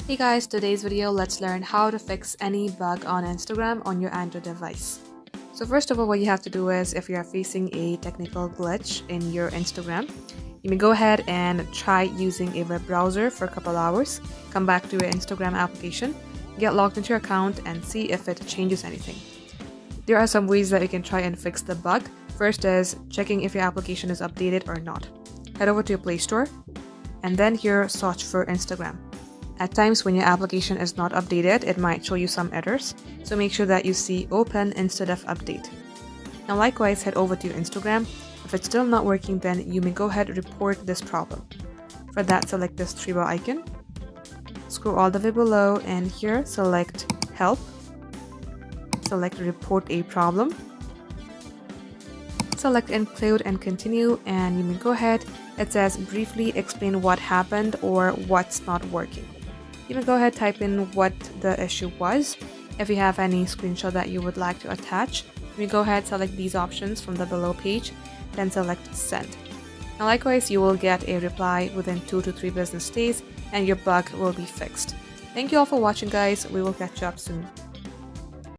Hey guys, today's video let's learn how to fix any bug on Instagram on your Android device. So first of all, what you have to do is if you are facing a technical glitch in your Instagram, you may go ahead and try using a web browser for a couple hours, come back to your Instagram application, get logged into your account and see if it changes anything. There are some ways that you can try and fix the bug. First is checking if your application is updated or not. Head over to your Play Store and then here search for Instagram. At times when your application is not updated, it might show you some errors, so make sure that you see open instead of update. Now likewise, head over to your Instagram. If it's still not working, then you may go ahead and report this problem. For that, select this three bar icon, scroll all the way below and here select help, select report a problem, select include and continue, and you may go ahead. It says briefly explain what happened or what's not working. You can go ahead, type in what the issue was. If you have any screenshot that you would like to attach, you can go ahead, select these options from the below page, then select send. Now likewise, you will get a reply within 2 to 3 business days and your bug will be fixed. Thank you all for watching guys, we will catch you up soon.